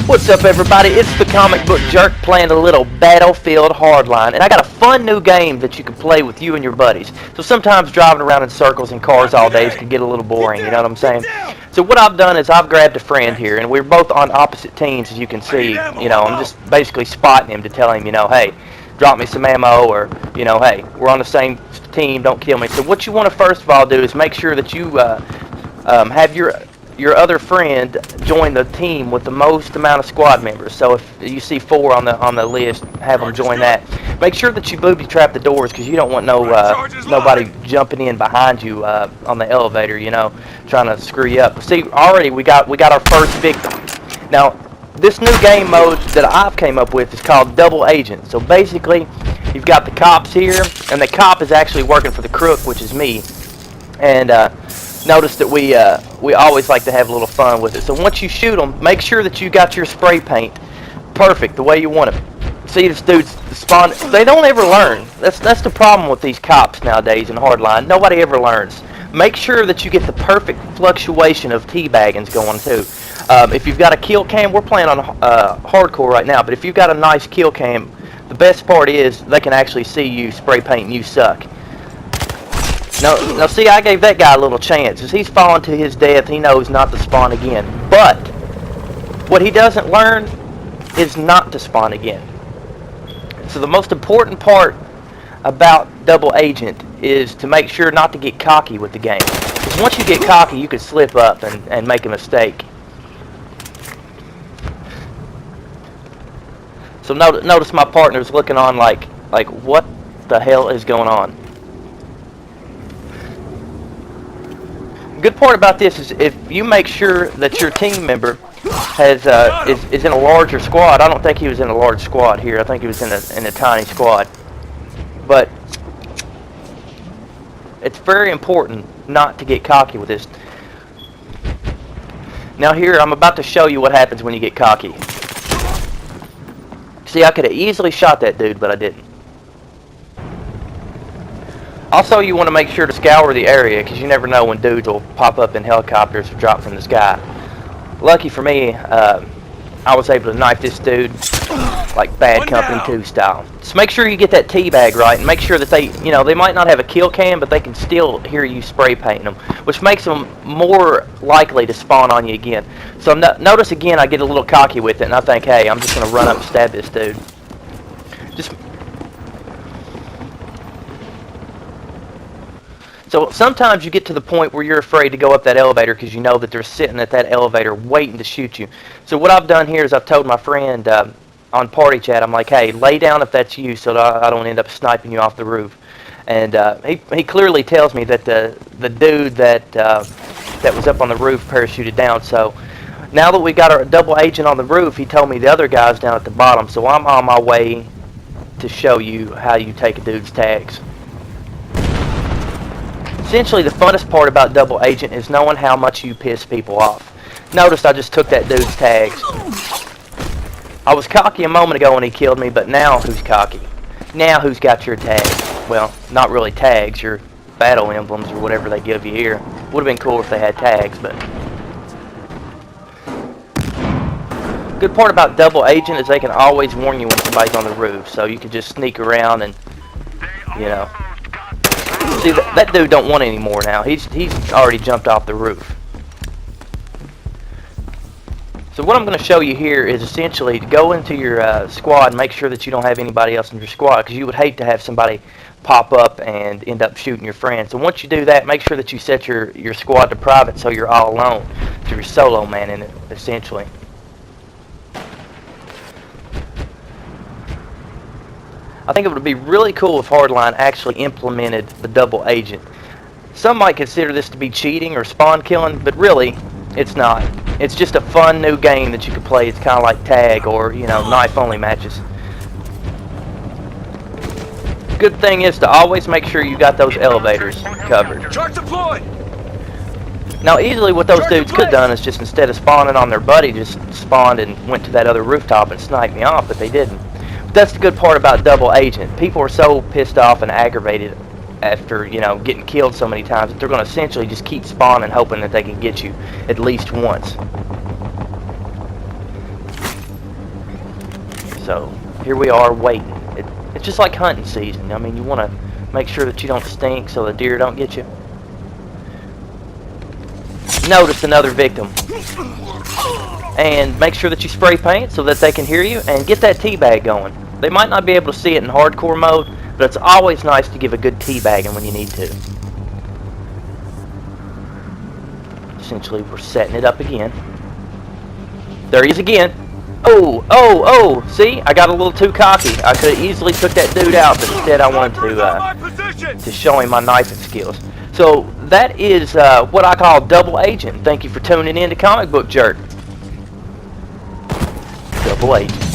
What's up, everybody? It's the Comic Book Jerk playing a little Battlefield Hardline, and I got a fun new game that you can play with you and your buddies. So sometimes driving around in circles in cars all day can get a little boring, you know what I'm saying? So what I've done is I've grabbed a friend here, and we're both on opposite teams, as you can see. You know, I'm just basically spotting him to tell him, you know, hey, drop me some ammo, or, you know, hey, we're on the same team, don't kill me. So what you want to first of all do is make sure that you have your other friend join the team with the most amount of squad members. So if you see 4 on the list, have them join that. Make sure that you booby trap the doors, because you don't want nobody jumping in behind you on the elevator, you know, trying to screw you up. See, already we got our first victim. Now, this new game mode that I've came up with is called Double Agent. So basically, you've got the cops here, and the cop is actually working for the crook, which is me. And notice that we always like to have a little fun with it. So once you shoot them, make sure that you got your spray paint perfect the way you want it. See, this dude's spawn. They don't ever learn. That's the problem with these cops nowadays in Hardline. Nobody ever learns. Make sure that you get the perfect fluctuation of teabaggings going too. If you've got a kill cam, we're playing on hardcore right now, but if you've got a nice kill cam, the best part is they can actually see you spray paint and you suck. Now, see, I gave that guy a little chance. As he's fallen to his death, he knows not to spawn again. But what he doesn't learn is not to spawn again. So the most important part about Double Agent is to make sure not to get cocky with the game. Because once you get cocky, you can slip up and make a mistake. So notice my partner's looking on like what the hell is going on? Good part about this is if you make sure that your team member has is in a larger squad. I don't think he was in a large squad here. I think he was in a tiny squad. But it's very important not to get cocky with this. Now here, I'm about to show you what happens when you get cocky. See, I could have easily shot that dude, but I didn't. Also, you want to make sure to scour the area, because you never know when dudes will pop up in helicopters or drop from the sky. Lucky for me, I was able to knife this dude like Bad Company 2 style. So make sure you get that teabag right, and make sure that they might not have a kill cam, but they can still hear you spray painting them, which makes them more likely to spawn on you again. So notice again, I get a little cocky with it, and I think, hey, I'm just going to run up and stab this dude. So sometimes you get to the point where you're afraid to go up that elevator because you know that they're sitting at that elevator waiting to shoot you. So what I've done here is I've told my friend on party chat, I'm like, hey, lay down if that's you so that I don't end up sniping you off the roof. And he clearly tells me that the dude that was up on the roof parachuted down. So now that we got our double agent on the roof, he told me the other guy's down at the bottom. So I'm on my way to show you how you take a dude's tags. Essentially, the funnest part about Double Agent is knowing how much you piss people off. Notice I just took that dude's tags. I was cocky a moment ago when he killed me, but now who's cocky? Now who's got your tags? Well, not really tags, your battle emblems or whatever they give you here. Would have been cool if they had tags, but... Good part about Double Agent is they can always warn you when somebody's on the roof, so you can just sneak around and, you know... See, that dude don't want any more now. He's already jumped off the roof. So what I'm going to show you here is essentially to go into your squad and make sure that you don't have anybody else in your squad, because you would hate to have somebody pop up and end up shooting your friend. So once you do that, make sure that you set your squad to private so you're all alone. So you're solo man in it, essentially. I think it would be really cool if Hardline actually implemented the Double Agent. Some might consider this to be cheating or spawn killing, but really, it's not. It's just a fun new game that you can play. It's kind of like tag or, you know, knife-only matches. Good thing is to always make sure you got those elevators covered. Charge deployed. Now, easily what those dudes could have done is just instead of spawning on their buddy, just spawned and went to that other rooftop and sniped me off, but they didn't. That's the good part about Double Agent. People are so pissed off and aggravated after, you know, getting killed so many times that they're going to essentially just keep spawning hoping that they can get you at least once. So here we are waiting. It's just like hunting season. I mean, you want to make sure that you don't stink so the deer don't get you. Notice another victim. And make sure that you spray paint so that they can hear you, and get that teabag going. They might not be able to see it in hardcore mode, but it's always nice to give a good teabagging when you need to. Essentially, we're setting it up again. There he is again. Oh, oh, oh! See, I got a little too cocky. I could have easily took that dude out, but instead I wanted to show him my knifing skills. So that is what I call double agent. Thank you for tuning in to Comic Book Jerk. Double agent.